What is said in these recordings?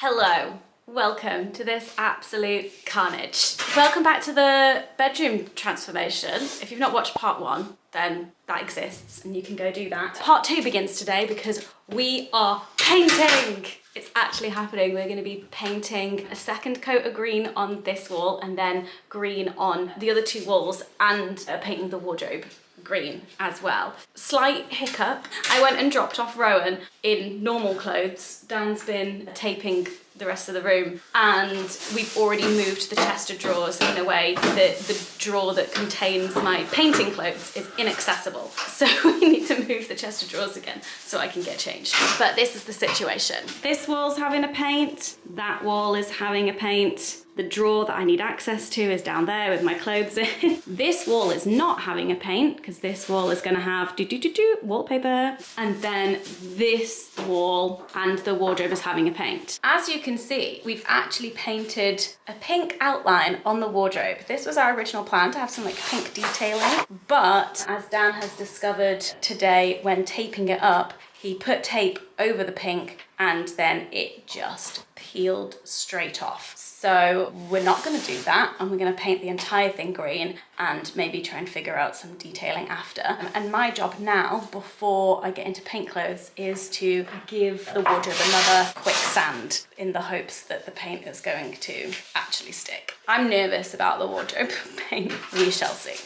Hello, welcome to this absolute carnage. Welcome back to the bedroom transformation. If you've not watched part one, then that exists and you can go do that. Part two begins today because we are painting. It's actually happening. We're going to be painting a second coat of green on this wall and then green on the other two walls and painting the wardrobe green as well. Slight hiccup. I went and dropped off Rowan in normal clothes. Dan's been taping the rest of the room and we've already moved the chest of drawers in a way that the drawer that contains my painting clothes is inaccessible. So we need to move the chest of drawers again so I can get changed. But this is the situation. This wall's having a paint, that wall is having a paint. The drawer that I need access to is down there with my clothes in. This wall is not having a paint because this wall is gonna have wallpaper. And then this wall and the wardrobe is having a paint. As you can see, we've actually painted a pink outline on the wardrobe. This was our original plan to have some like pink detailing, but as Dan has discovered today when taping it up, he put tape over the pink and then it just peeled straight off. So we're not gonna do that and we're gonna paint the entire thing green and maybe try and figure out some detailing after. And my job now, before I get into paint clothes, is to give the wardrobe another quick sand in the hopes that the paint is going to actually stick. I'm nervous about the wardrobe paint. We shall see.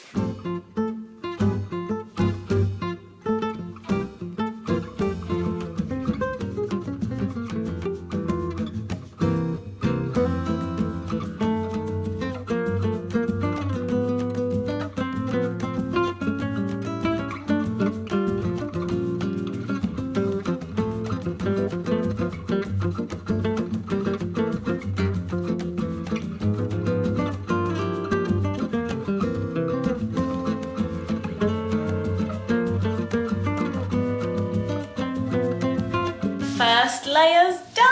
First layer's done!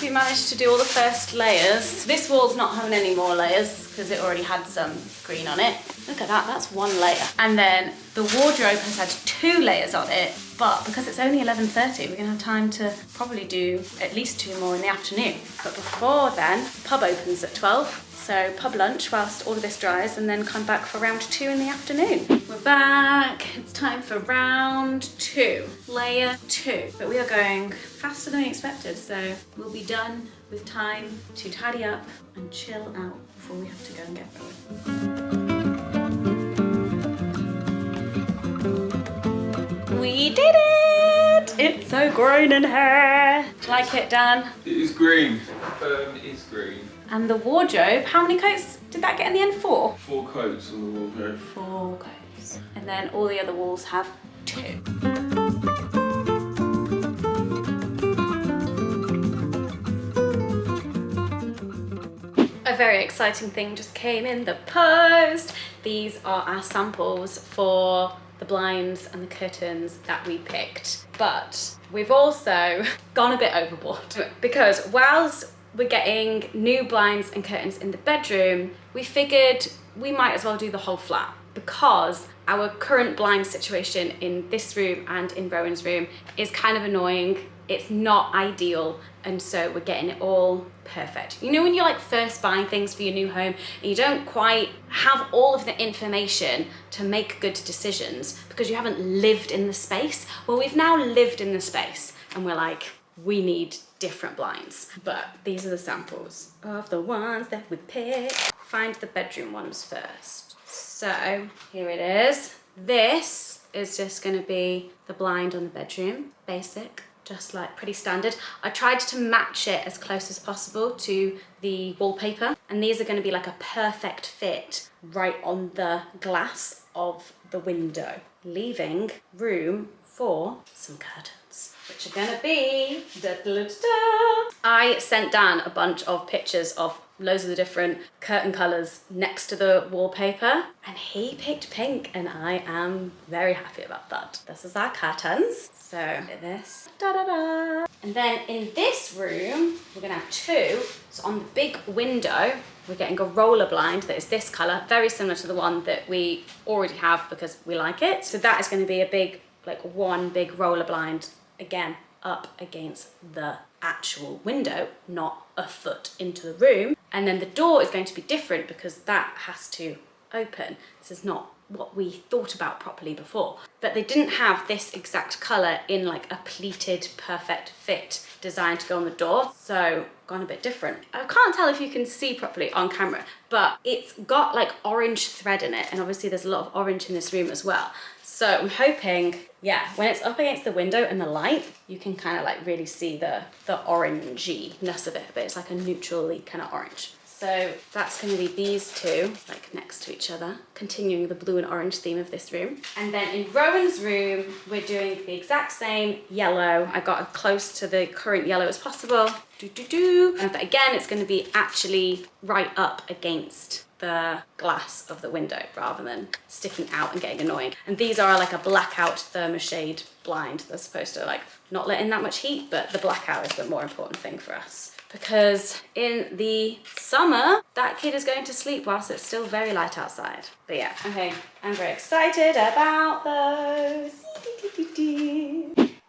We managed to do all the first layers. This wall's not having any more layers because it already had some green on it. Look at that, that's one layer. And then the wardrobe has had 2 layers on it, but because it's only 11:30, we're gonna have time to probably do at least 2 more in the afternoon. But before then, pub opens at 12. So pub lunch whilst all of this dries and then come back for round 2 in the afternoon. We're back, it's time for round 2, layer 2. But we are going faster than we expected, so we'll be done with time to tidy up and chill out before we have to go and get going. We did it! It's so green in here. Do you like it, Dan? It is green. It is green. And the wardrobe, how many coats did that get in the end? 4? 4 coats on the wardrobe. 4 coats. And then all the other walls have 2. A very exciting thing just came in the post. These are our samples for the blinds and the curtains that we picked. But we've also gone a bit overboard because whilst we're getting new blinds and curtains in the bedroom, we figured we might as well do the whole flat because our current blind situation in this room and in Rowan's room is kind of annoying. It's not ideal, and so we're getting it all perfect. You know when you're like first buying things for your new home and you don't quite have all of the information to make good decisions because you haven't lived in the space? Well, we've now lived in the space and we're like, we need different blinds. But these are the samples of the ones that we picked. Find the bedroom ones first. So here it is. This is just gonna be the blind on the bedroom, basic, just like pretty standard. I tried to match it as close as possible to the wallpaper, and these are gonna be like a perfect fit right on the glass of the window, leaving room for some curtains, which are gonna be I sent Dan a bunch of pictures of loads of the different curtain colours next to the wallpaper, and he picked pink, and I am very happy about that. This is our curtains. So look at this. Da-da-da. And then in this room, we're gonna have 2. So on the big window, we're getting a roller blind that is this colour, very similar to the one that we already have because we like it. So that is gonna be a big, like one big roller blind, again, up against the actual window, not a foot into the room. And then the door is going to be different because that has to open. This is not what we thought about properly before. But they didn't have this exact colour in like a pleated perfect fit designed to go on the door, so gone a bit different. I can't tell if you can see properly on camera, but it's got like orange thread in it, and obviously there's a lot of orange in this room as well. So I'm hoping, yeah, when it's up against the window and the light, you can kind of like really see the orangey-ness of it, but it's like a neutrally kind of orange. So that's going to be these two, like next to each other, continuing the blue and orange theme of this room. And then in Rowan's room, we're doing the exact same yellow. I got as close to the current yellow as possible. But again, it's going to be actually right up against the glass of the window rather than sticking out and getting annoying. And these are like a blackout thermoshade blind. They're supposed to like not let in that much heat, but the blackout is the more important thing for us. Because in the summer, that kid is going to sleep whilst it's still very light outside. But yeah, okay, I'm very excited about those.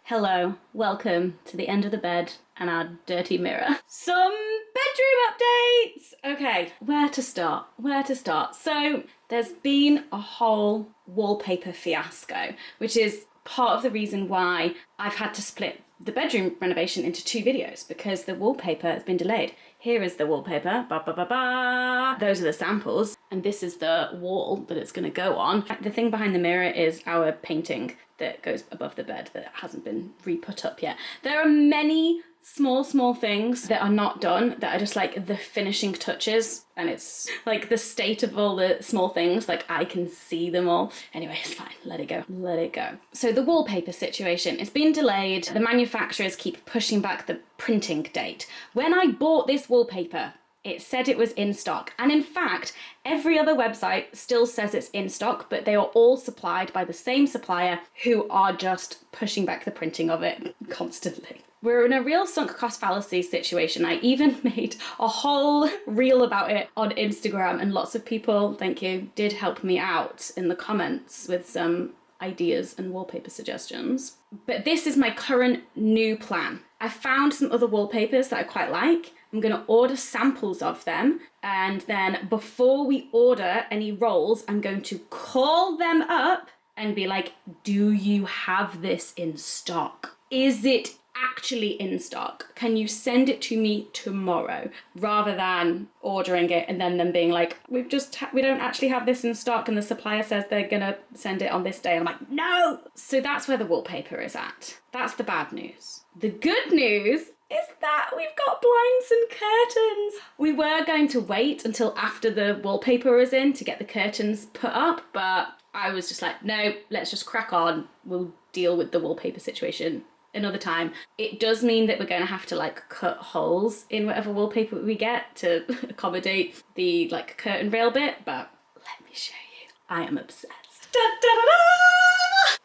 Hello, welcome to the end of the bed and our dirty mirror. Some bedroom updates! Okay, where to start? So there's been a whole wallpaper fiasco, which is part of the reason why I've had to split the bedroom renovation into 2 videos, because the wallpaper has been delayed. Here is the wallpaper, those are the samples, and this is the wall that it's gonna go on. The thing behind the mirror is our painting that goes above the bed that hasn't been re-put up yet. There are many small things that are not done that are just like the finishing touches, and it's like the state of all the small things, like I can see them all. Anyway, it's fine, let it go. So the wallpaper situation, it's been delayed. The manufacturers keep pushing back the printing date. When I bought this wallpaper, it said it was in stock, and in fact every other website still says it's in stock, but they are all supplied by the same supplier who are just pushing back the printing of it constantly. We're in a real sunk cost fallacy situation. I even made a whole reel about it on Instagram, and lots of people, thank you, did help me out in the comments with some ideas and wallpaper suggestions. But this is my current new plan. I found some other wallpapers that I quite like. I'm gonna order samples of them, and then before we order any rolls, I'm going to call them up and be like, do you have this in stock? Is it actually in stock? Can you send it to me tomorrow? Rather than ordering it and then them being like, we don't actually have this in stock, and the supplier says they're gonna send it on this day. I'm like, no! So that's where the wallpaper is at. That's the bad news. The good news is that we've got blinds and curtains. We were going to wait until after the wallpaper is in to get the curtains put up, but I was just like, no, let's just crack on. We'll deal with the wallpaper situation another time. It does mean that we're going to have to like cut holes in whatever wallpaper we get to accommodate the like curtain rail bit, but let me show you. I am obsessed. Da, da, da, da!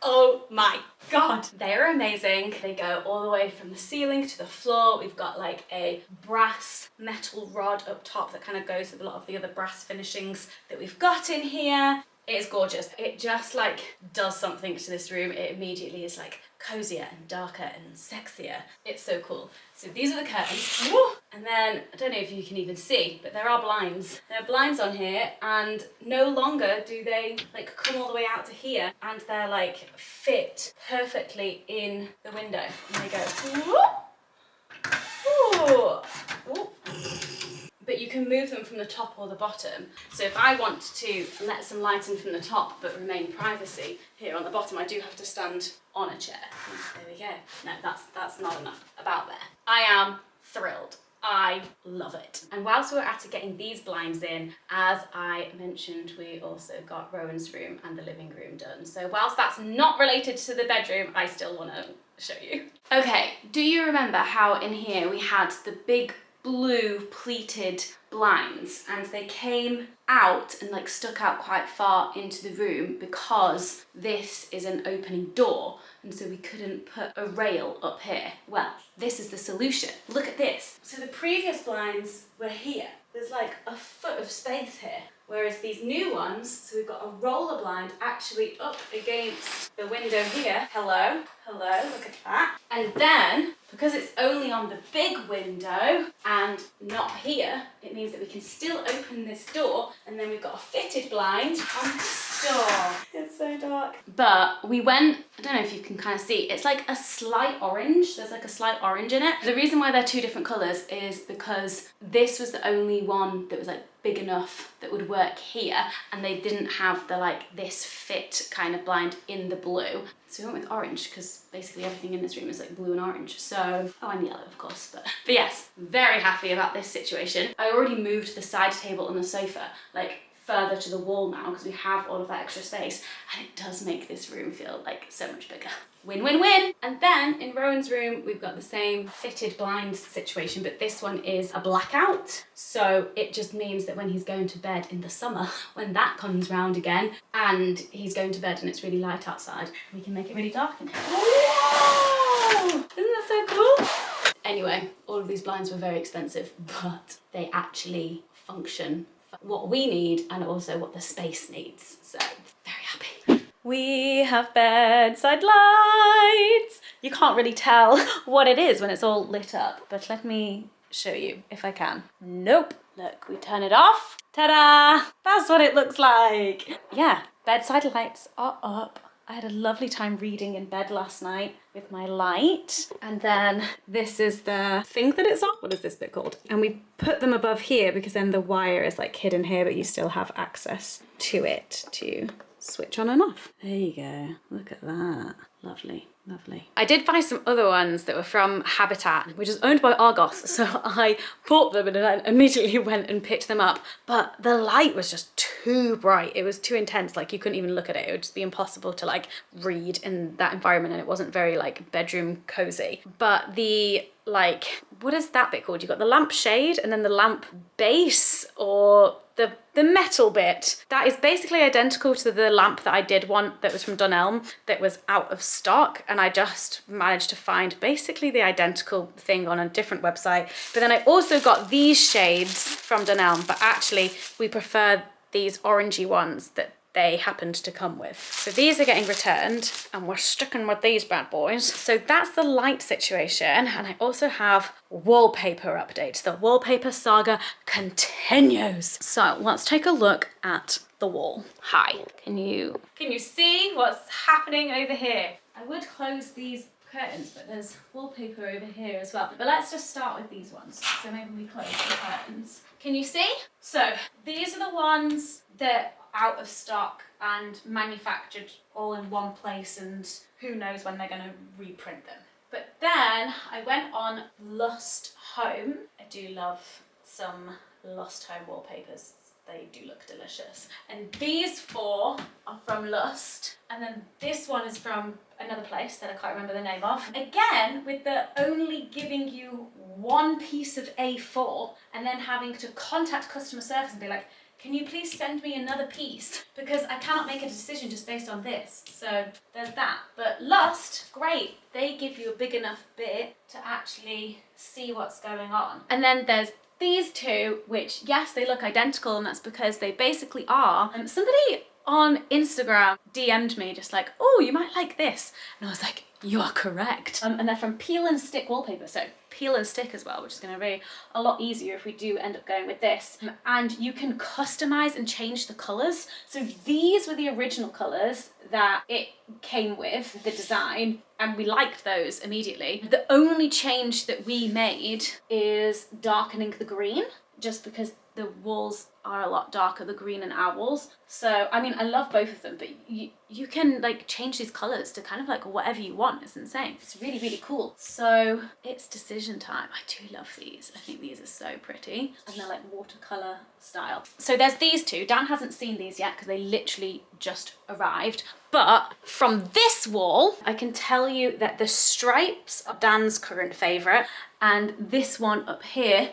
Oh my god, they're amazing. They go all the way from the ceiling to the floor. We've got like a brass metal rod up top that kind of goes with a lot of the other brass finishings that we've got in here. It is gorgeous. It just like does something to this room. It immediately is like cozier and darker and sexier. It's so cool. So these are the curtains. And then, I don't know if you can even see, but there are blinds. There are blinds on here, and no longer do they like come all the way out to here, and they're like fit perfectly in the window. And they go, ooh, ooh. But you can move them from the top or the bottom. So if I want to let some light in from the top but remain privacy here on the bottom, I do have to stand on a chair. There we go. No, that's not enough about there. I am thrilled. I love it. And whilst we were at it getting these blinds in, as I mentioned, we also got Rowan's room and the living room done. So whilst that's not related to the bedroom, I still want to show you. Okay, do you remember how in here we had the big blue pleated blinds, and they came out and like stuck out quite far into the room because this is an opening door, and so we couldn't put a rail up here. Well, this is the solution. Look at this. So the previous blinds were here. There's like a foot of space here. Whereas these new ones, so we've got a roller blind actually up against the window here. Hello, look at that. And then, because it's only on the big window and not here, it means that we can still open this door, and then we've got a fitted blind on this door. It's so dark. But we went, I don't know if you can kind of see, it's like a slight orange. There's like a slight orange in it. The reason why they're two different colours is because this was the only one that was like big enough that would work here, and they didn't have the like this fit kind of blind in the blue. So we went with orange because basically everything in this room is like blue and orange. So, oh, and yellow of course, but yes, very happy about this situation. I already moved the side table and the sofa like further to the wall now because we have all of that extra space, and it does make this room feel like so much bigger. Win, win, win. And then in Rowan's room, we've got the same fitted blind situation, but this one is a blackout. So it just means that when he's going to bed in the summer, when that comes round again, and he's going to bed and it's really light outside, we can make it really dark in here. Whoa! Isn't that so cool? Anyway, all of these blinds were very expensive, but they actually function for what we need and also what the space needs. So very happy. We have bedside lights. You can't really tell what it is when it's all lit up, but let me show you if I can. Nope. Look, we turn it off. Ta-da! That's what it looks like. Yeah, bedside lights are up. I had a lovely time reading in bed last night with my light. And then this is the thing that it's on. What is this bit called? And we put them above here because then the wire is like hidden here, but you still have access to it to switch on and off. There you go. Look at that. Lovely, lovely. I did buy some other ones that were from Habitat, which is owned by Argos. So I bought them and then immediately went and picked them up. But the light was just too bright. It was too intense. Like you couldn't even look at it. It would just be impossible to like read in that environment, and it wasn't very like bedroom cozy. But the like, what is that bit called? You've got the lamp shade and then the lamp base, or the metal bit. That is basically identical to the lamp that I did want that was from Dunelm that was out of stock, and I just managed to find basically the identical thing on a different website. But then I also got these shades from Dunelm, but actually we prefer these orangey ones that they happened to come with. So these are getting returned and we're sticking with these bad boys. So that's the light situation. And I also have wallpaper updates. The wallpaper saga continues. So let's take a look at the wall. Hi, can you see what's happening over here? I would close these curtains, but there's wallpaper over here as well. But let's just start with these ones. So maybe we close the curtains. Can you see? So these are the ones that out of stock and manufactured all in one place, and who knows when they're going to reprint them. But then I went on Lust Home. I do love some Lust Home wallpapers. They do look delicious. And these four are from Lust. And then this one is from another place that I can't remember the name of. Again, with the only giving you one piece of A4 and then having to contact customer service and be like, can you please send me another piece? Because I cannot make a decision just based on this. So there's that. But Lust, great. They give you a big enough bit to actually see what's going on. And then there's these two, which yes, they look identical, and that's because they basically are. Somebody on Instagram DM'd me just like, oh, you might like this. And I was like, you are correct. And they're from Peel and Stick wallpaper. So peel and stick as well, which is going to be a lot easier if we do end up going with this. And you can customize and change the colors. So these were the original colors that it came with, the design, and we liked those immediately. The only change that we made is darkening the green, just because the walls are a lot darker, the green and owls. So, I mean, I love both of them, but you can like change these colors to kind of like whatever you want. It's insane. It's really, really cool. So it's decision time. I do love these. I think these are so pretty. And they're like watercolor style. So there's these two. Dan hasn't seen these yet because they literally just arrived. But from this wall, I can tell you that the stripes are Dan's current favorite. And this one up here,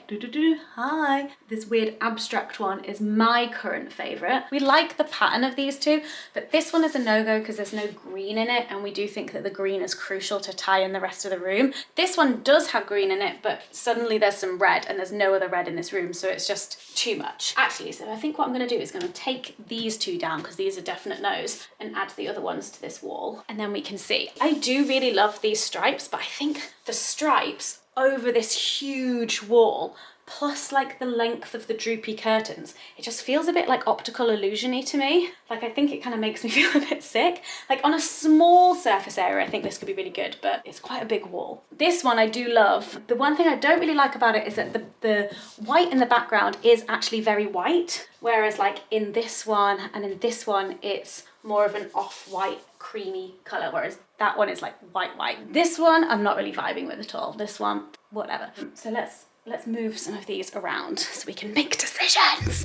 hi, this weird abstract one is my current favorite. We like the pattern of these two, but this one is a no-go because there's no green in it, and we do think that the green is crucial to tie in the rest of the room. This one does have green in it, but suddenly there's some red, and there's no other red in this room, so it's just too much. Actually, so I think what I'm gonna do is gonna take these two down, because these are definite no's, and add the other ones to this wall, and then we can see. I do really love these stripes, but I think the stripes over this huge wall, plus like the length of the droopy curtains, it just feels a bit like optical illusion-y to me. Like, I think it kind of makes me feel a bit sick. Like on a small surface area, I think this could be really good, but it's quite a big wall. This one I do love. The one thing I don't really like about it is that the white in the background is actually very white, whereas like in this one and in this one, it's more of an off-white creamy color, whereas that one is like white. This one I'm not really vibing with at all. This one, whatever. So let's move some of these around so we can make decisions.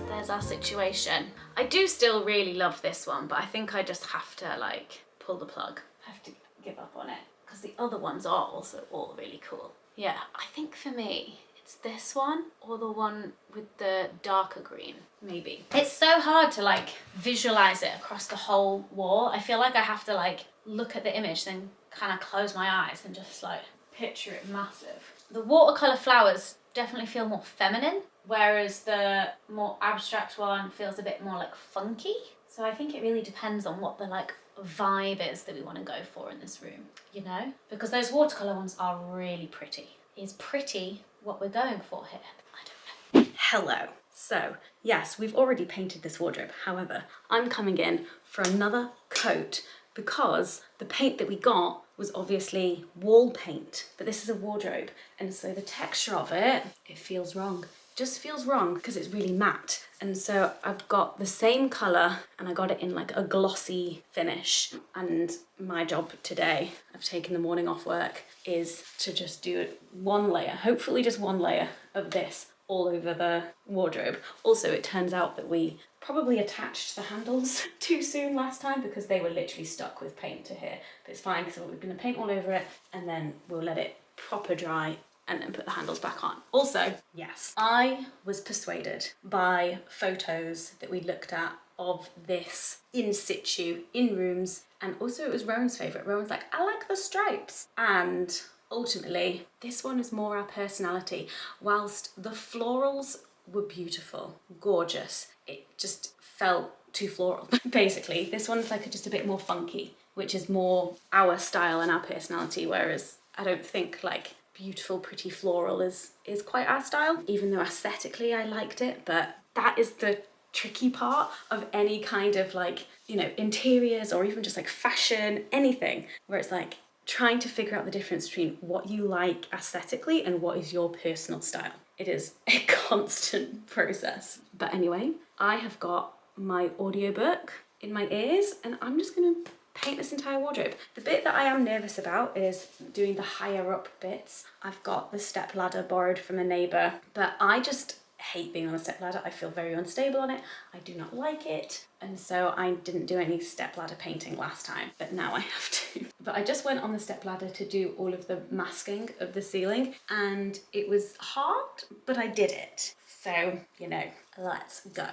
There's our situation. I do still really love this one, but I think I just have to like pull the plug. I have to give up on it because the other ones are also all really cool. Yeah, I think for me, it's this one or the one with the darker green, maybe. It's so hard to like visualize it across the whole wall. I feel like I have to like look at the image, then kind of close my eyes and just like picture it massive. The watercolor flowers definitely feel more feminine, whereas the more abstract one feels a bit more like funky. So I think it really depends on what the like vibe is that we want to go for in this room, you know? Because those watercolor ones are really pretty. Is pretty what we're going for here? I don't know. Hello. So yes, we've already painted this wardrobe. However, I'm coming in for another coat because the paint that we got was obviously wall paint, but this is a wardrobe. And so the texture of it feels wrong. Just feels wrong because it's really matte. And so I've got the same color and I got it in like a glossy finish. And my job today, I've taken the morning off work, is to just do one layer, hopefully just one layer of this all over the wardrobe. Also, it turns out that we probably attached the handles too soon last time because they were literally stuck with paint to here. But it's fine because we're gonna paint all over it and then we'll let it proper dry and then put the handles back on. Also, yes, I was persuaded by photos that we looked at of this in situ, in rooms, and also it was Rowan's favourite. Rowan's like, I like the stripes. And ultimately, this one is more our personality. Whilst the florals were beautiful, gorgeous, it just felt too floral. Basically, this one's like just a bit more funky, which is more our style and our personality, whereas I don't think like beautiful, pretty floral is quite our style, even though aesthetically I liked it. But that is the tricky part of any kind of like, you know, interiors or even just like fashion, anything, where it's like trying to figure out the difference between what you like aesthetically and what is your personal style. It is a constant process. But anyway, I have got my audiobook in my ears and I'm just gonna paint this entire wardrobe. The bit that I am nervous about is doing the higher up bits. I've got the step ladder borrowed from a neighbour, but I just hate being on a step ladder. I feel very unstable on it. I do not like it. And so I didn't do any step ladder painting last time, but now I have to. But I just went on the step ladder to do all of the masking of the ceiling and it was hard, but I did it. So, you know, let's go.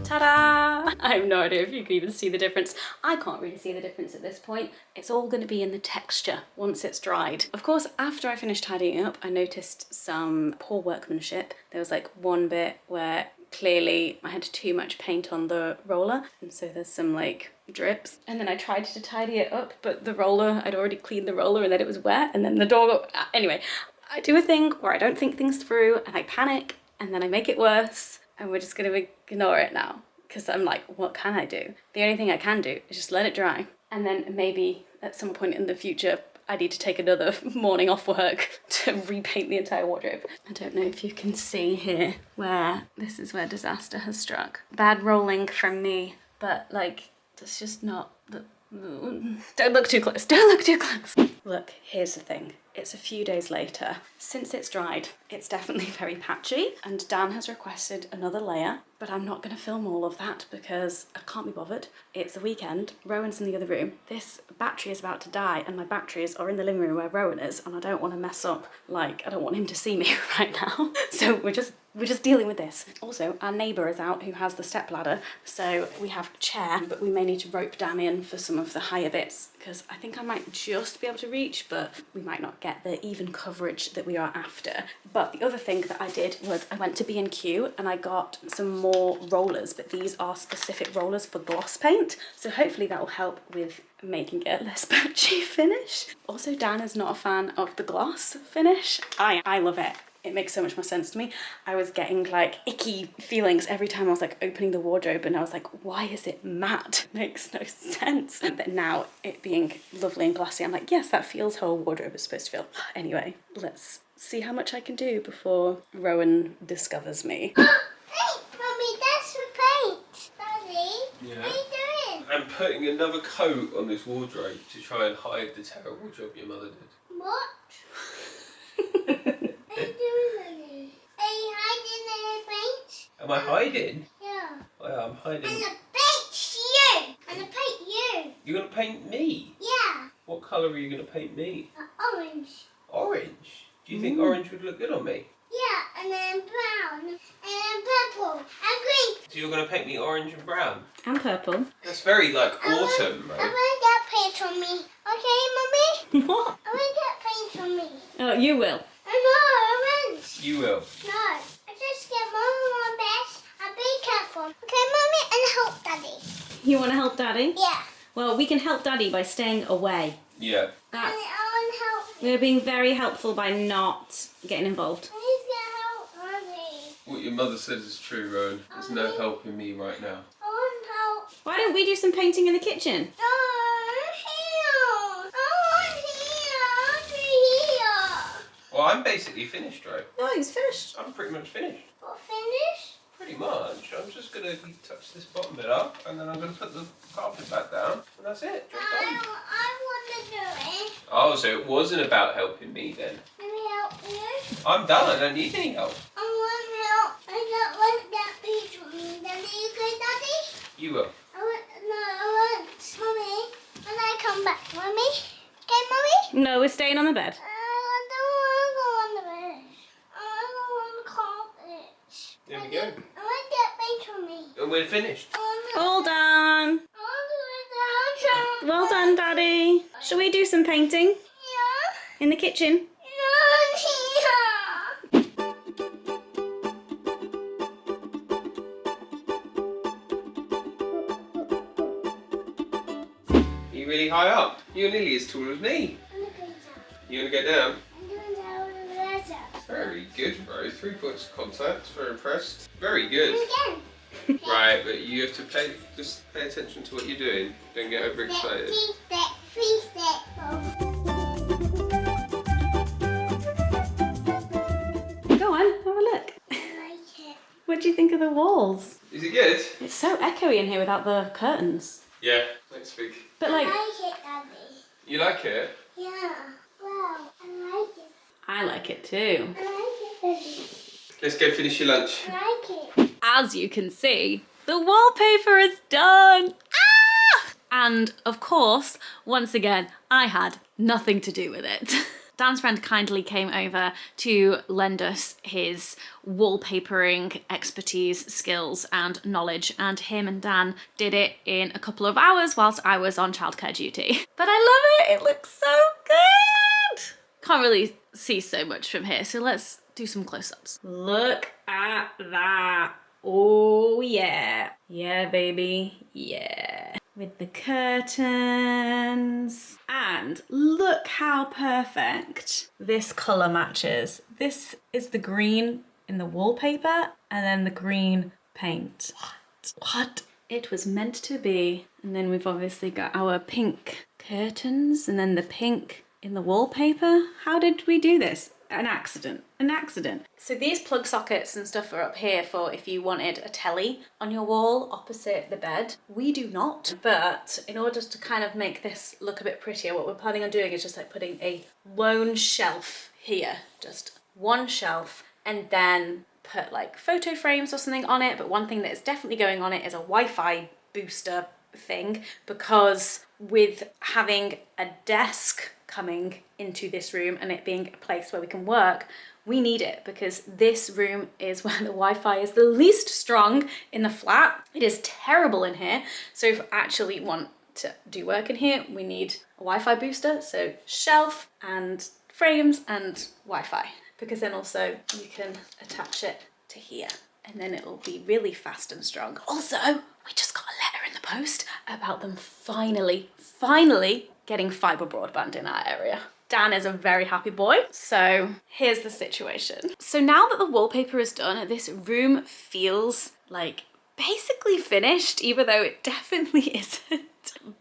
Ta-da! I have no idea if you can even see the difference. I can't really see the difference at this point. It's all going to be in the texture once it's dried. Of course, after I finished tidying up, I noticed some poor workmanship. There was like one bit where clearly I had too much paint on the roller, and so there's some like drips. And then I tried to tidy it up, but the roller, I'd already cleaned the roller and then it was wet, and then the door, anyway, I do a thing where I don't think things through and I panic and then I make it worse, and we're just gonna ignore it now. Because I'm like, what can I do? The only thing I can do is just let it dry. And then maybe at some point in the future, I need to take another morning off work to repaint the entire wardrobe. I don't know if you can see here where this is where disaster has struck. Bad rolling from me, but like, that's just not the... Don't look too close, don't look too close. Look, here's the thing. It's a few days later. Since it's dried, it's definitely very patchy, and Dan has requested another layer, but I'm not gonna film all of that because I can't be bothered. It's the weekend, Rowan's in the other room. This battery is about to die, and my batteries are in the living room where Rowan is, and I don't wanna mess up, like, I don't want him to see me right now. So we're just dealing with this. Also, our neighbour is out who has the step ladder, so we have a chair, but we may need to rope Dan in for some of the higher bits, because I think I might just be able to reach, but we might not get the even coverage that we are after. But the other thing that I did was I went to B&Q and I got some more rollers, but these are specific rollers for gloss paint, so hopefully that will help with making it a less patchy finish. Also, Dan is not a fan of the gloss finish. I love it. It makes so much more sense to me. I was getting like icky feelings every time I was like opening the wardrobe, and I was like, why is it matte? Makes no sense. And then now it being lovely and glossy, I'm like, yes, that feels how a wardrobe is supposed to feel. Anyway, let's see how much I can do before Rowan discovers me. Hey, Mummy, that's the paint. Daddy, Yeah. what are you doing? I'm putting another coat on this wardrobe to try and hide the terrible job your mother did. What? What are you doing, Daddy? Are you hiding the paint? Am I hiding? Yeah. Well, I'm hiding. And the paint you! And the paint you! You're gonna paint me? Yeah. What colour are you gonna paint me? Orange. Orange? Do you think orange would look good on me? Yeah, and then brown, and then purple, and green. So you're gonna paint me orange and brown? And purple. That's very like I autumn, want right? that paint on me. Okay, Mummy? What? I want that paint on me. Oh, you will. I know, orange. You will. No, I just get Mama best and be careful. Okay, Mummy, and help Daddy. You want to help Daddy? Yeah. Well, we can help Daddy by staying away. Yeah. That's, I want to help you. we're being very helpful by not getting involved. Please get help, Mummy. What your mother said is true, Rowan. There's no helping me right now. I want help. Why don't we do some painting in the kitchen? No, here. I want here. Well, I'm basically finished, right? No, he's finished. I'm pretty much finished. What, finish? Pretty much. I'm just going to touch this bottom bit up, and then I'm going to put the carpet back down, and that's it. Job I done. want to do it. Oh, so it wasn't about helping me then. Let me help you. I'm done. I don't need any help. I want help. I don't want that piece of me. Daddy, you good, Daddy? You will. I want, Mummy, when I come back, Mummy? Okay, Mummy? No, we're staying on the bed. I don't want to go on the bed. I don't want to carpet. There we go. I want that paint on me. And we're finished. All done. I want Well done, Daddy. Shall we do some painting Yeah. in the kitchen? Yeah. Are you really high up? You're nearly as tall as me. You want to go down? Very good, bro. 3 points of contact. Very impressed. Very good. Right, but you have to just pay attention to what you're doing. Don't get overexcited. Go on, have a look. What do you think of the walls? Is it good? It's so echoey in here without the curtains. Yeah, next week. But like, You like it? Yeah. Wow, I like it. I like it too. I like it. Let's go finish your lunch. I like it. As you can see, the wallpaper is done. Ah! And of course, once again, I had nothing to do with it. Dan's friend kindly came over to lend us his wallpapering expertise, skills and knowledge, and him and Dan did it in a couple of hours whilst I was on childcare duty. But I love it, it looks so good! Can't really see so much from here, so let's do some close-ups. Look at that. Oh yeah. Yeah, baby, yeah. with the curtains. And look how perfect this colour matches. This is the green in the wallpaper and then the green paint. What? It was meant to be. And then we've obviously got our pink curtains and then the pink in the wallpaper. How did we do this? An accident. So these plug sockets and stuff are up here for if you wanted a telly on your wall opposite the bed. We do not, but in order to kind of make this look a bit prettier, what we're planning on doing is just like putting a lone shelf here, just one shelf, and then put like photo frames or something on it. But one thing that is definitely going on it is a Wi-Fi booster thing, because with having a desk coming into this room and it being a place where we can work, we need it, because this room is where the Wi-Fi is the least strong in the flat. It is terrible in here. So if we actually want to do work in here, we need a Wi-Fi booster. So shelf and frames and Wi-Fi, because then also you can attach it to here and then it will be really fast and strong. Also, we just got a letter in the post about them finally getting fibre broadband in our area. Dan is a very happy boy. So here's the situation. So now that the wallpaper is done, this room feels like basically finished, even though it definitely isn't.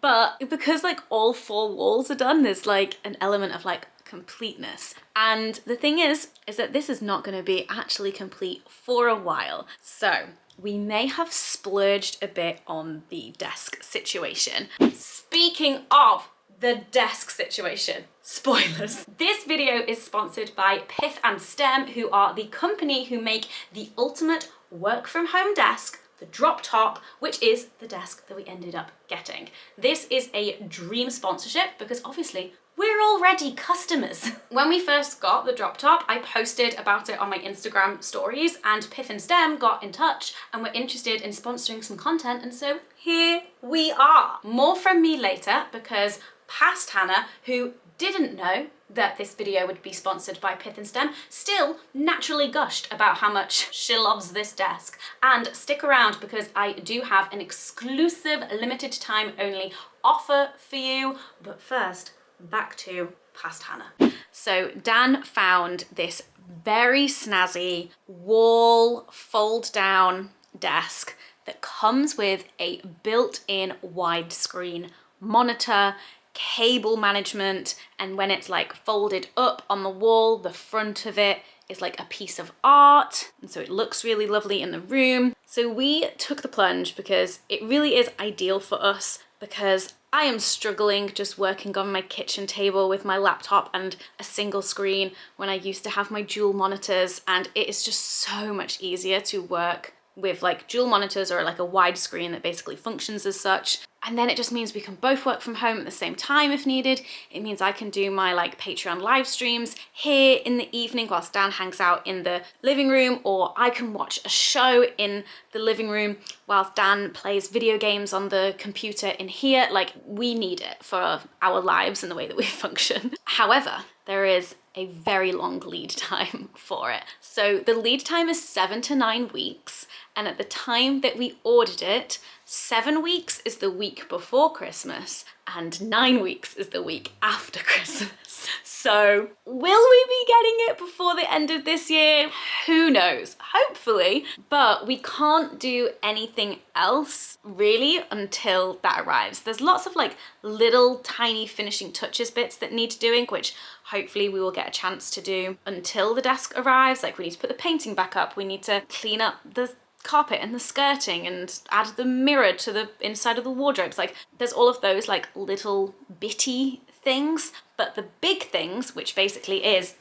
But because like all 4 walls are done, there's like an element of like completeness. And the thing is that this is not going to be actually complete for a while. So we may have splurged a bit on the desk situation. Speaking of the desk situation, spoilers. This video is sponsored by Pith and Stem, who are the company who make the ultimate work from home desk, the drop top, which is the desk that we ended up getting. This is a dream sponsorship because obviously we're already customers. When we first got the drop top, I posted about it on my Instagram stories, and Pith and Stem got in touch and were interested in sponsoring some content, and so here we are. More from me later, because past Hannah, who didn't know that this video would be sponsored by Pith and Stem, still naturally gushed about how much she loves this desk. And stick around because I do have an exclusive limited time only offer for you. But first, back to past Hannah. So Dan found this very snazzy wall fold down desk that comes with a built-in widescreen monitor, cable management, and when it's like folded up on the wall, the front of it is like a piece of art, and so it looks really lovely in the room. So we took the plunge because it really is ideal for us, because I am struggling just working on my kitchen table with my laptop and a single screen when I used to have my dual monitors, and it is just so much easier to work with like dual monitors or like a wide screen that basically functions as such. And then it just means we can both work from home at the same time if needed. It means I can do my like Patreon live streams here in the evening whilst Dan hangs out in the living room, or I can watch a show in the living room whilst Dan plays video games on the computer in here. Like, we need it for our lives and the way that we function. However, there is a very long lead time for it. So the lead time is 7 to 9 weeks. And at the time that we ordered it, 7 weeks is the week before Christmas and 9 weeks is the week after Christmas. So will we be getting it before the end of this year? Who knows? Hopefully, but we can't do anything else really until that arrives. There's lots of like little tiny finishing touches bits that need doing, which hopefully we will get a chance to do until the desk arrives. Like, we need to put the painting back up, we need to clean up the carpet and the skirting and add the mirror to the inside of the wardrobes. Like, there's all of those like little bitty things, but the big things, which basically is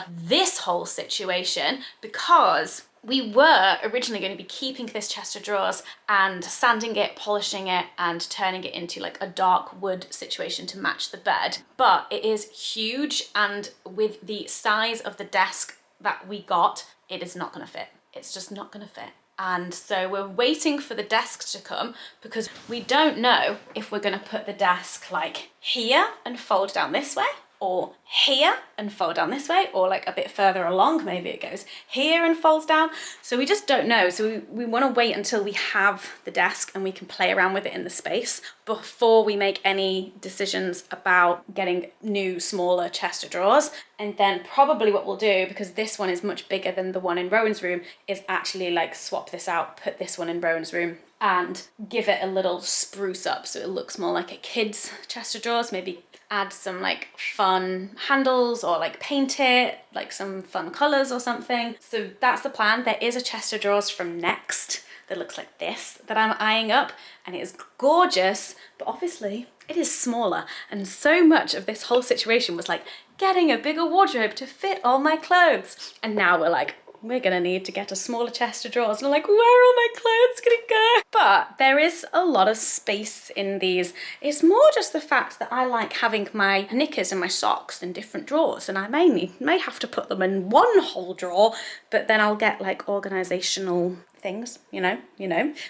this whole situation, because we were originally going to be keeping this chest of drawers and sanding it, polishing it, and turning it into like a dark wood situation to match the bed. But it is huge, and with the size of the desk that we got, it is not going to fit. It's just not going to fit. And so we're waiting for the desk to come, because we don't know if we're going to put the desk like here and fold down this way, or here and fold down this way, or like a bit further along, maybe it goes here and folds down. So we just don't know. So we want to wait until we have the desk and we can play around with it in the space before we make any decisions about getting new, smaller chest of drawers. And then probably what we'll do, because this one is much bigger than the one in Rowan's room, is actually like swap this out, put this one in Rowan's room and give it a little spruce up so it looks more like a kid's chest of drawers. Maybe add some like fun handles or like paint it like some fun colors or something. So that's the plan. There is a chest of drawers from Next that looks like this that I'm eyeing up, and it is gorgeous, but obviously it is smaller. And so much of this whole situation was like getting a bigger wardrobe to fit all my clothes. And now we're like, we're gonna need to get a smaller chest of drawers. And I'm like, where are all my clothes gonna go? But there is a lot of space in these. It's more just the fact that I like having my knickers and my socks in different drawers, and I may have to put them in one whole drawer, but then I'll get like organizational things, you know,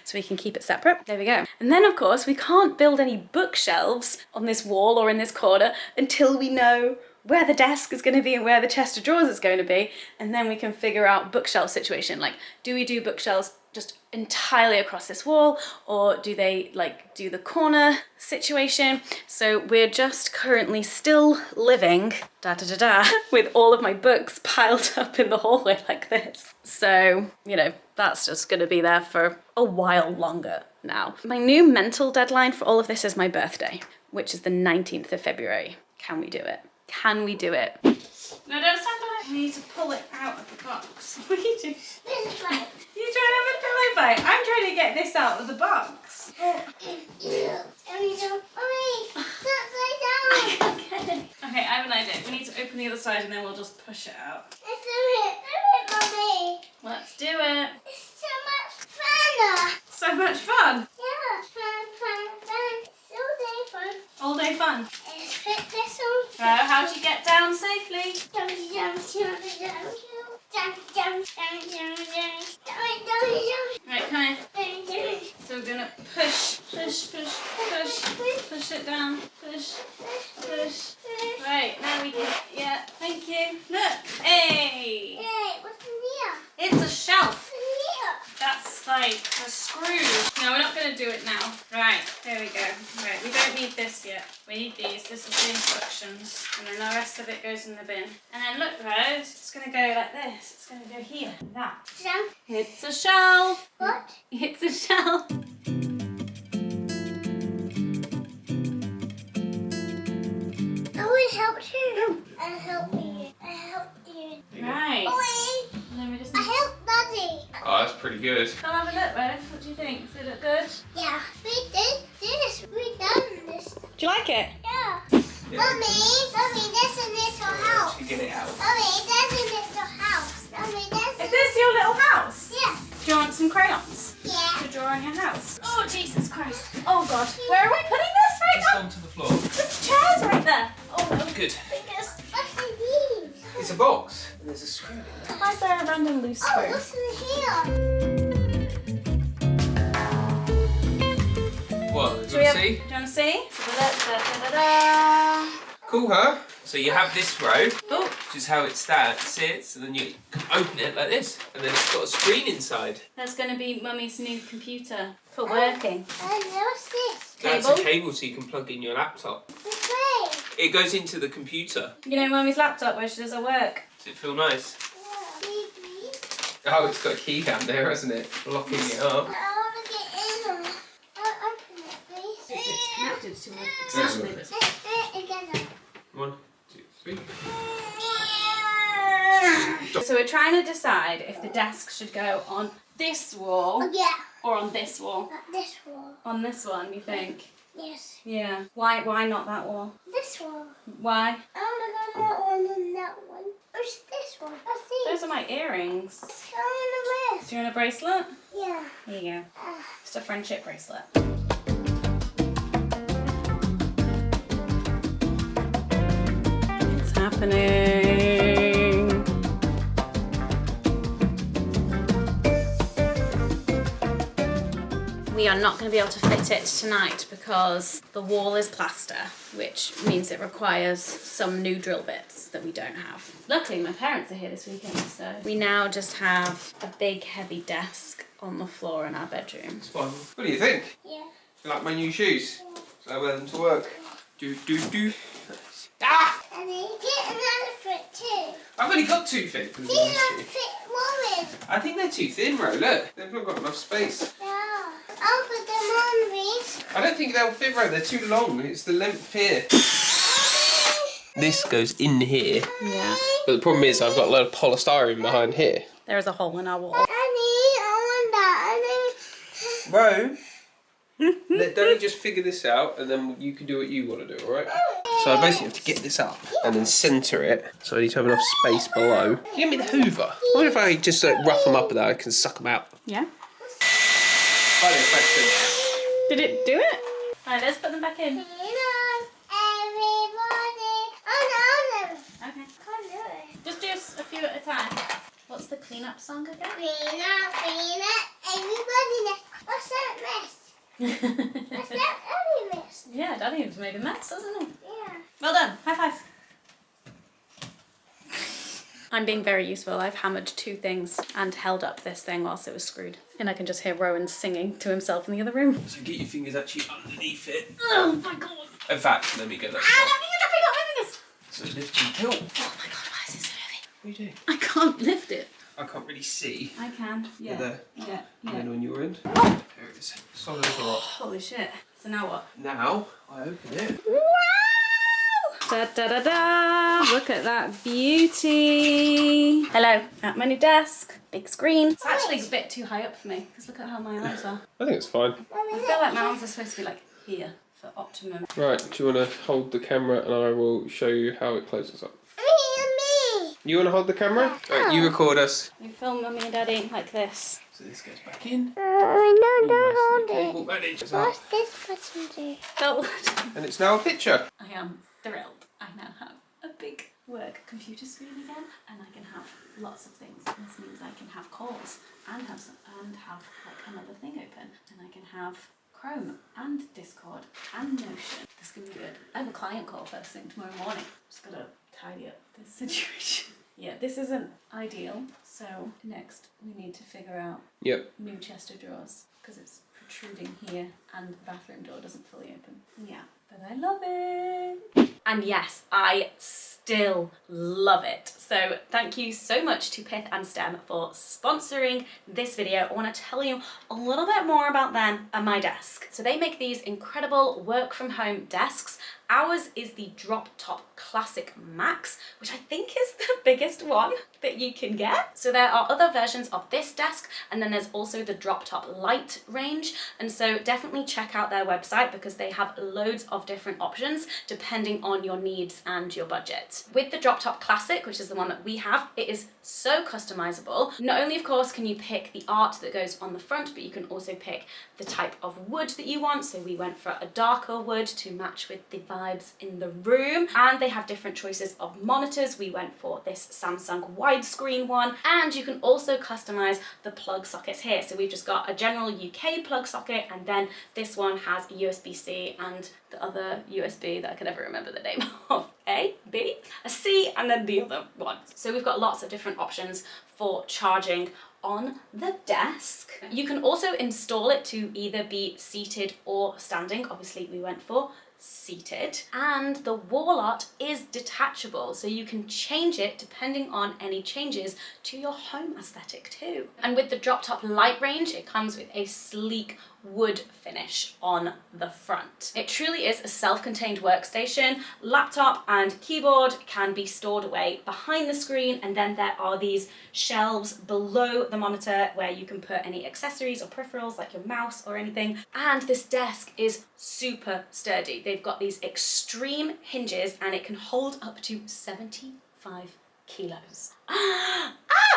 so we can keep it separate. There we go. And then of course we can't build any bookshelves on this wall or in this corner until we know where the desk is going to be and where the chest of drawers is going to be, and then we can figure out bookshelf situation. Like, do we do bookshelves just entirely across this wall, or do they like do the corner situation? So we're just currently still living with all of my books piled up in the hallway like this. So, you know, that's just going to be there for a while longer now. My new mental deadline for all of this is my birthday, which is the 19th of February. Can we do it? Can we do it? No, don't stand on it. We need to pull it out of the box. What are you doing? Pillow fight. You're trying to have a pillow fight. I'm trying to get this out of the box. Okay, I have an idea. We need to open the other side and then we'll just push it out. Let's do it. Mommy. Let's do it. It's so much fun. So much fun. Yeah, fun. So day fun. All day fun. Let's put this on. Right, how'd you get down safely? Jump. Right, come here. So we're gonna push it down. Push. Right, now we can, yeah, thank you. Look, hey! Hey, what's in here? It's a shelf. What's in here? That's like the screws. No, we're not gonna do it now. Right, there we go. Right, we don't need this yet. We need these. This is the instructions. And then the rest of it goes in the bin. And then look, Rose, it's gonna go like this. It's gonna go here, like that. Jump. It's a shelf. What? It's a shelf. I will help you. I help you. Right. Wait. And then we just I help Daddy. Oh, that's pretty good. Come have a look, Rose. What do you think? Does it look good? Yeah, we did this. We done this. Do you like it? Yeah. Mommy, that's a little house. You get it out. Mommy, that's a little house. Mommy, that's Is this your little house? Yeah. Do you want some crayons Yeah. to draw on your house? Oh, Jesus Christ. Oh, God. Where are we putting this right It's now? onto the floor. There's chairs right there. Oh, no. Good. Fingers. What's in these? It's a box. And there's a screw in there. Why is there a random loose Oh, screw? what's in here? What? Do You you want to see? want to see? Da-da-da-da-da. Cool, huh? So you have this row, Oh, which is how it sits, and then you can open it like this, and then it's got a screen inside. that's going to be Mummy's new computer for working. And what's this? That's Cable? a cable so you can plug in your laptop. This way. It goes into the computer. You know Mummy's laptop where she does her work? Does it feel nice? Yeah. Please. Oh, it's got a key down there, hasn't it? Blocking it up. I want to get in. I'll open it, please. It's connected to her extension cord. Let's do it together. 1, 2, 3. So we're trying to decide if the desk should go on this wall Oh, yeah. or on this wall. Not this wall. On this one, you think? Yes. Yeah. Why not that wall? This one. Why? I want to go that one and that one. Where's this one? What's these? Those are my earrings. It's on the wrist. Do you want a bracelet? Yeah. Here you go. Just a friendship bracelet. It's happening. We are not going to be able to fit it tonight because the wall is plaster, which means it requires some new drill bits that we don't have. Luckily, my parents are here this weekend, so we now just have a big, heavy desk on the floor in our bedroom. It's fine. What do you think? Yeah. You like my new shoes? So I wear them to work. Ah! Daddy, get another foot too. I've only got 2 feet. Do you not fit more in? I think they're too thin, Ro. Look, they've not got enough space. Yeah. I'll put them on these. I don't think they'll fit, Ro. They're too long. It's the length here. This goes in here. Yeah. But the problem is I've got a load of polystyrene behind here. There is a hole in our wall. Daddy, I want that. Ro, let Daddy just figure this out and then you can do what you want to do, alright? So I basically have to get this up and then centre it. So I need to have enough space below. Can you give me the Hoover? I wonder if I just rough them up and then I can suck them out. Yeah. Final question. Did it do it? Alright, let's put them back in. Okay. Can't do it. Just do a few at a time. What's the clean-up song again? Clean up, everybody next. What's that mess? What's that only mess? Yeah, Daddy's made a mess, hasn't he? Yeah. Well done. High five. I'm being very useful. I've hammered 2 things and held up this thing whilst it was screwed. And I can just hear Rowan singing to himself in the other room. So get your fingers actually underneath it. Oh my god. In fact, let me get that. Ah, let me get my fingers. So lift and tilt. Oh my god, why is it so heavy? What are you doing? I can't lift it. I can't really see. I can. Yeah. There. Yeah. And then on your end. Oh. There it is. Solid as a rock. Holy shit. So now what? Now I open it. Wow! Da da da da! Look at that beauty. Hello, at my new desk. Big screen. It's actually a bit too high up for me because look at how my arms are. I think it's fine. I feel like my arms are supposed to be like here for optimum. Right, do you want to hold the camera and I will show you how it closes up? Me. You want to hold the camera? Right, you record us. We film Mummy and Daddy like this. So this goes back in. No, don't hold it. Cable managed. What's this button do? Oh, And it's now a picture. I am thrilled. I now have a big work computer screen again, and I can have lots of things. This means I can have calls and have like another thing open, and I can have Chrome and Discord and Notion. This can be good. I have a client call first thing tomorrow morning. Just gotta tidy up this situation. Yeah, this isn't ideal. So next we need to figure out Yep. new chest of drawers because it's protruding here and the bathroom door doesn't fully open. Yeah, but I love it. And yes, I still love it. So thank you so much to Pith and Stem for sponsoring this video. I want to tell you a little bit more about them and my desk. So they make these incredible work from home desks. Ours is the Drop Top Classic Max, which I think is the biggest one that you can get. So there are other versions of this desk, and then there's also the Drop Top Lite range. And so definitely check out their website because they have loads of different options depending on your needs and your budget. With the Drop Top Classic, which is the one that we have, it is so customizable. Not only, of course, can you pick the art that goes on the front, but you can also pick the type of wood that you want. So we went for a darker wood to match with the vibes in the room, and they have different choices of monitors. We went for this Samsung widescreen one, and you can also customize the plug sockets here. So we've just got a general UK plug socket, and then this one has a USB-C and the other USB that I can never remember the name of. A, B, a C, and then the other one. So we've got lots of different options for charging on the desk. You can also install it to either be seated or standing. Obviously we went for seated, and the wall art is detachable, so you can change it depending on any changes to your home aesthetic too. And with the Drop Top Lite range, it comes with a sleek wood finish on the front. It truly is a self-contained workstation. Laptop and keyboard can be stored away behind the screen, and then there are these shelves below the monitor where you can put any accessories or peripherals like your mouse or anything. And this desk is super sturdy. They've got these extreme hinges and it can hold up to 75 kilos.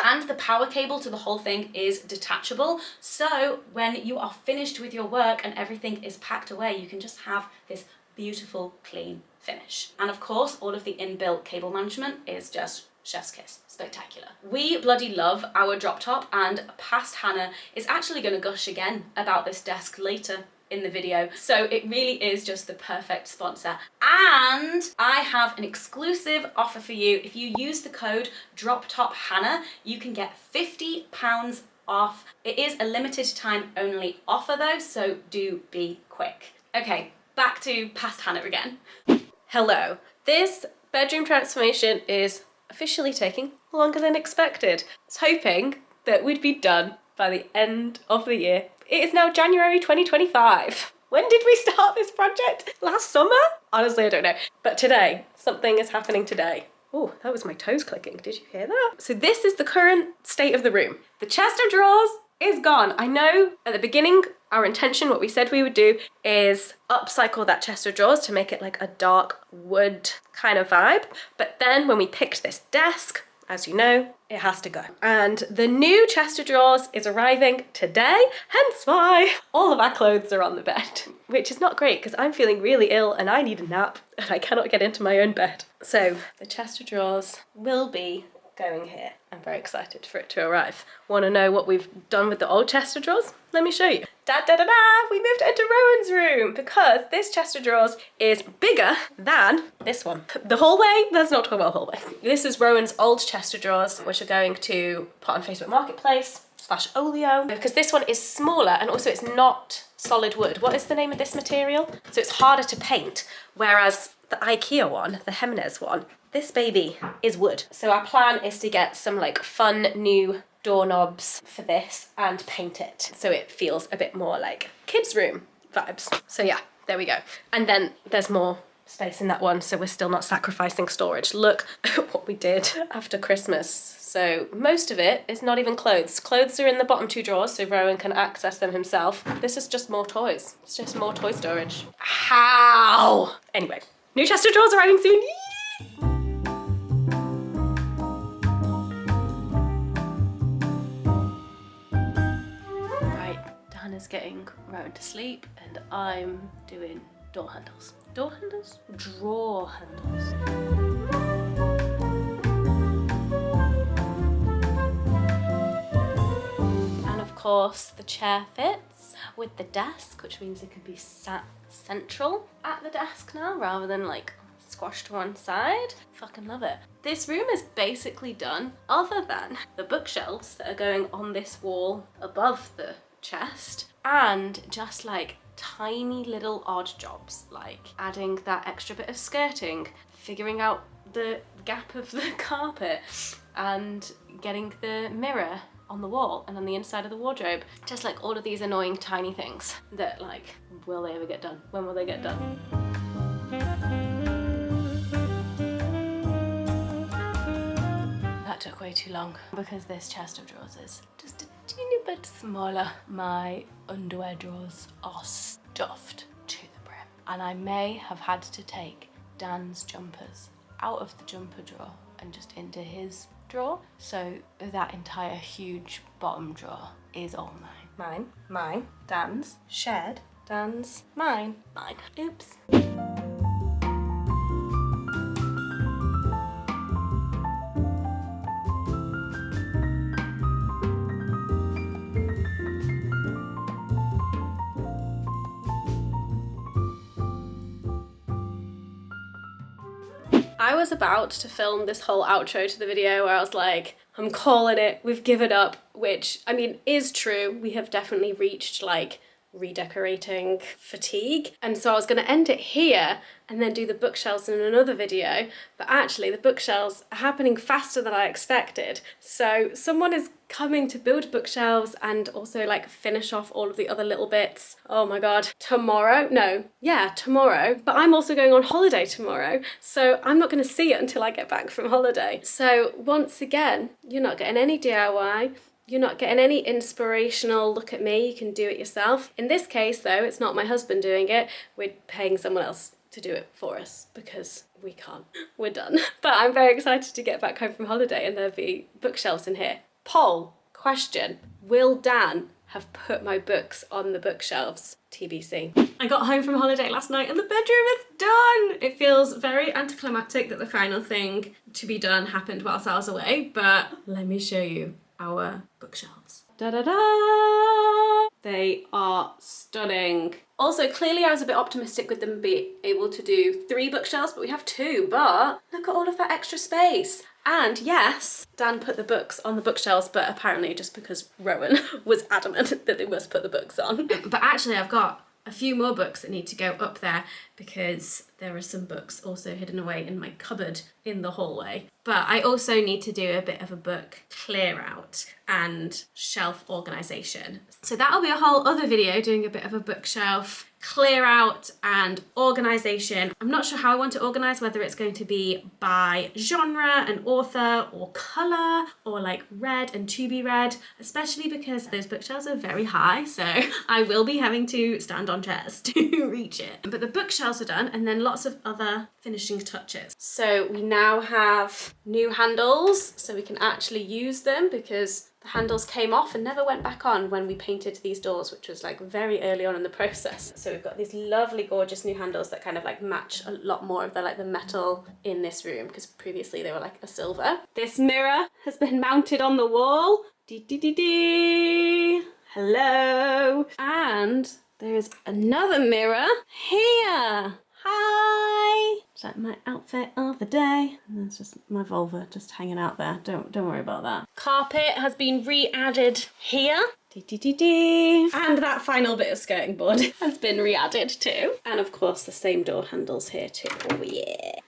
And the power cable to the whole thing is detachable, so when you are finished with your work and everything is packed away, you can just have this beautiful clean finish. And of course all of the inbuilt cable management is just chef's kiss. Spectacular. We bloody love our drop top, and past Hannah is actually going to gush again about this desk later in the video, so it really is just the perfect sponsor. And I have an exclusive offer for you. If you use the code DropTopHannah, you can get £50 off. It is a limited time only offer though, so do be quick. Okay, back to past Hannah again. Hello. This bedroom transformation is officially taking longer than expected. I was hoping that we'd be done by the end of the year. It is now January 2025. When did we start this project? Last summer? Honestly, I don't know. But today, something is happening today. Oh, that was my toes clicking. Did you hear that? So this is the current state of the room. The chest of drawers is gone. I know at the beginning, our intention, what we said we would do, is upcycle that chest of drawers to make it like a dark wood kind of vibe. But then when we picked this desk, as you know, it has to go. And the new chest of drawers is arriving today, hence why all of our clothes are on the bed, which is not great because I'm feeling really ill and I need a nap and I cannot get into my own bed. So the chest of drawers will be going here. I'm very excited for it to arrive. Want to know what we've done with the old chest of drawers? Let me show you. Da da da da! We moved it into Rowan's room because this chest of drawers is bigger than this one. The hallway, let's not talk about hallway. This is Rowan's old chest of drawers, which are going to put on Facebook Marketplace / Olio, because this one is smaller and also it's not solid wood. What is the name of this material? So it's harder to paint, whereas the IKEA one, the Jimenez one, this baby is wood. So our plan is to get some like fun new doorknobs for this and paint it so it feels a bit more like kids' room vibes. So yeah, there we go. And then there's more space in that one, so we're still not sacrificing storage. Look at what we did after Christmas. So most of it is not even clothes. Clothes are in the bottom two drawers so Rowan can access them himself. This is just more toys. It's just more toy storage. How? Anyway, new chest of drawers arriving soon. Is getting Rowan to sleep and I'm doing door handles. Door handles? Drawer handles. And of course the chair fits with the desk, which means it can be sat central at the desk now rather than like squashed to one side. Fucking love it. This room is basically done other than the bookshelves that are going on this wall above the chest and just like tiny little odd jobs like adding that extra bit of skirting, figuring out the gap of the carpet and getting the mirror on the wall and on the inside of the wardrobe. Just like all of these annoying tiny things that like, will they ever get done? When will they get done? That took way too long because this chest of drawers is just a teeny bit smaller. My underwear drawers are stuffed to the brim. And I may have had to take Dan's jumpers out of the jumper drawer and just into his drawer. So that entire huge bottom drawer is all mine. Mine, Dan's, shared, Dan's, mine. Oops. I was about to film this whole outro to the video where I was like, I'm calling it, we've given up, which, I mean, is true. We have definitely reached like redecorating fatigue. And so I was going to end it here and then do the bookshelves in another video, but actually the bookshelves are happening faster than I expected. So someone is coming to build bookshelves and also like finish off all of the other little bits. Oh my God, tomorrow? No, yeah, tomorrow. But I'm also going on holiday tomorrow, so I'm not going to see it until I get back from holiday. So once again, you're not getting any DIY. You're not getting any inspirational, look at me, you can do it yourself. In this case though, it's not my husband doing it, we're paying someone else to do it for us because we can't, we're done. But I'm very excited to get back home from holiday and there'll be bookshelves in here. Poll, question, will Dan have put my books on the bookshelves. TBC. I got home from holiday last night and the bedroom is done! It feels very anticlimactic that the final thing to be done happened whilst I was away, but let me show you our bookshelves. Da-da-da! They are stunning. Also, clearly I was a bit optimistic with them being able to do 3 bookshelves, but we have 2, but look at all of that extra space. And yes, Dan put the books on the bookshelves, but apparently just because Rowan was adamant that they must put the books on. But actually I've got a few more books that need to go up there because there are some books also hidden away in my cupboard in the hallway. But I also need to do a bit of a book clear out and shelf organisation. So that'll be a whole other video, doing a bit of a bookshelf clear out and organisation. I'm not sure how I want to organise, whether it's going to be by genre and author or colour or like read and to be read, especially because those bookshelves are very high, so I will be having to stand on chairs to reach it. But the bookshelves are done, and then lots of other finishing touches. So we now have new handles so we can actually use them, because the handles came off and never went back on when we painted these doors, which was like very early on in the process. So we've got these lovely, gorgeous new handles that kind of like match a lot more of the like the metal in this room, because previously they were like a silver. This mirror has been mounted on the wall. Dee. Hello. And there is another mirror here. Hi! Is that my outfit of the day? And that's just my vulva just hanging out there. Don't worry about that. Carpet has been re-added here. And that final bit of skirting board has been re-added too. And of course the same door handles here too. Oh yeah.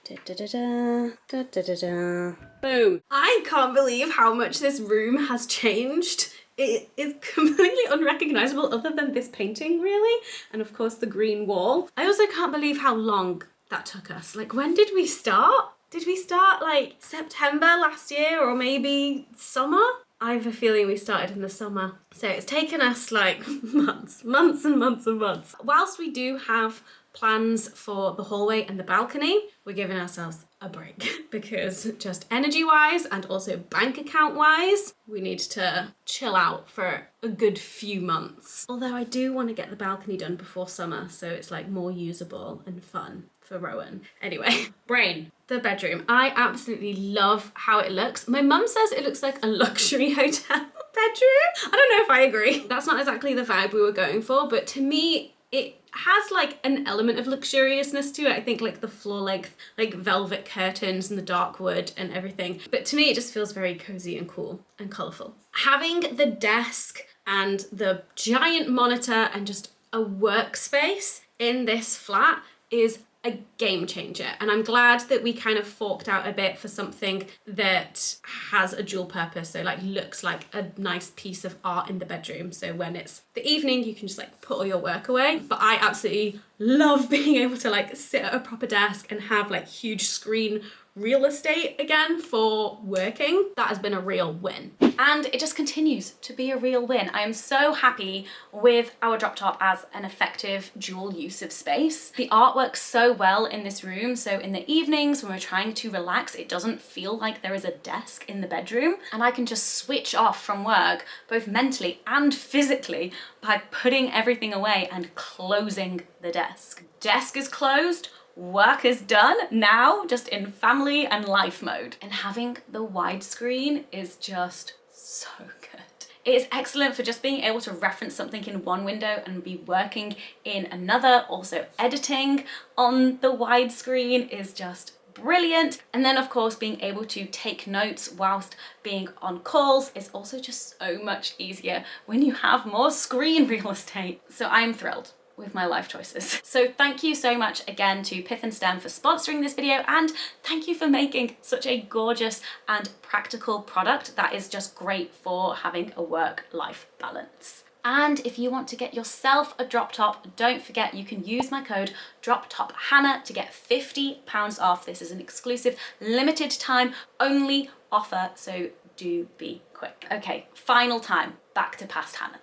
Boom. I can't believe how much this room has changed. It is completely unrecognisable other than this painting, really. And of course the green wall. I also can't believe how long that took us. Like, when did we start? Did we start like September last year, or maybe summer? I have a feeling we started in the summer. So it's taken us like months and months. Whilst we do have plans for the hallway and the balcony, we're giving ourselves a break because just energy wise and also bank account wise, we need to chill out for a good few months. Although I do want to get the balcony done before summer, so it's like more usable and fun for Rowan. Anyway, brain. The bedroom. I absolutely love how it looks. My mum says it looks like a luxury hotel bedroom. I don't know if I agree. That's not exactly the vibe we were going for, but to me, it has like an element of luxuriousness to it. I think like the floor length, like velvet curtains and the dark wood and everything. But to me, it just feels very cozy and cool and colourful. Having the desk and the giant monitor and just a workspace in this flat is a game changer, and I'm glad that we kind of forked out a bit for something that has a dual purpose, so like looks like a nice piece of art in the bedroom, so when it's the evening you can just like put all your work away. But I absolutely love being able to like sit at a proper desk and have like huge screen real estate again for working. That has been a real win. And it just continues to be a real win. I am so happy with our drop top as an effective dual use of space. The art works so well in this room, so in the evenings when we're trying to relax, it doesn't feel like there is a desk in the bedroom, and I can just switch off from work both mentally and physically by putting everything away and closing the desk. Desk is closed, work is done, now just in family and life mode. And having the widescreen is just so good. It is excellent for just being able to reference something in one window and be working in another. Also editing on the widescreen is just brilliant. And then of course being able to take notes whilst being on calls is also just so much easier when you have more screen real estate. So I'm thrilled with my life choices. So thank you so much again to Pith and Stem for sponsoring this video, and thank you for making such a gorgeous and practical product that is just great for having a work-life balance. And if you want to get yourself a drop top, don't forget you can use my code DropTopHannah to get £50 off. This is an exclusive limited time only offer, so do be quick. Okay, final time, back to past Hannah.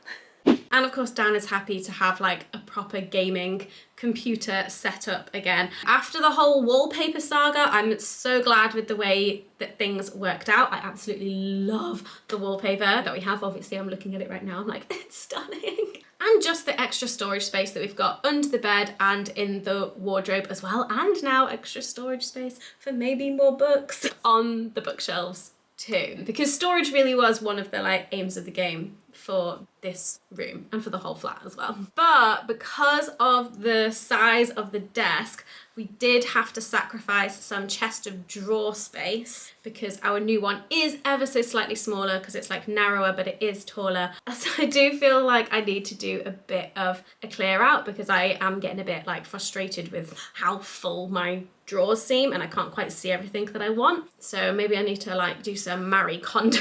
And of course Dan is happy to have like a proper gaming computer set up again. After the whole wallpaper saga, I'm so glad with the way that things worked out. I absolutely love the wallpaper that we have. Obviously I'm looking at it right now, I'm like, it's stunning. And just the extra storage space that we've got under the bed and in the wardrobe as well. And now extra storage space for maybe more books on the bookshelves too. Because storage really was one of the like aims of the game for this room and for the whole flat as well. But because of the size of the desk, we did have to sacrifice some chest of drawer space because our new one is ever so slightly smaller because it's like narrower, but it is taller. So I do feel like I need to do a bit of a clear out because I am getting a bit like frustrated with how full my drawers seem and I can't quite see everything that I want. So maybe I need to like do some Marie Kondo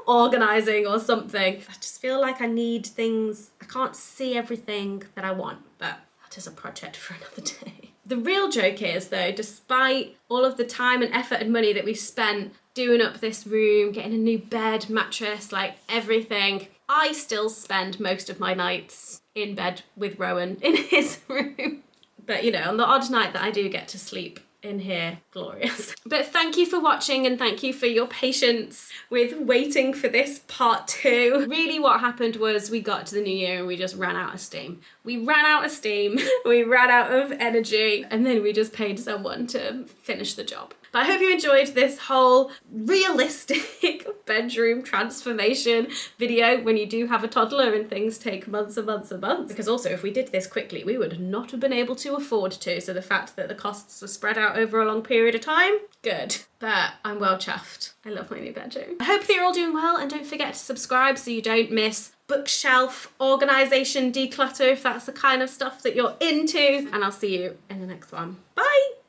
organizing or something. I just feel like I need things, I can't see everything that I want, but that is a project for another day. The real joke is though, despite all of the time and effort and money that we've spent doing up this room, getting a new bed, mattress, like everything, I still spend most of my nights in bed with Rowan in his room. But you know, on the odd night that I do get to sleep in here, glorious. But thank you for watching and thank you for your patience with waiting for this part 2. Really what happened was we got to the new year and we just ran out of steam. We ran out of steam, we ran out of energy, and then we just paid someone to finish the job. But I hope you enjoyed this whole realistic bedroom transformation video when you do have a toddler and things take months and months and months. Because also if we did this quickly, we would not have been able to afford to. So the fact that the costs were spread out over a long period of time, good. But I'm well chuffed. I love my new bedroom. I hope that you're all doing well and don't forget to subscribe so you don't miss bookshelf organisation, declutter if that's the kind of stuff that you're into. And I'll see you in the next one. Bye!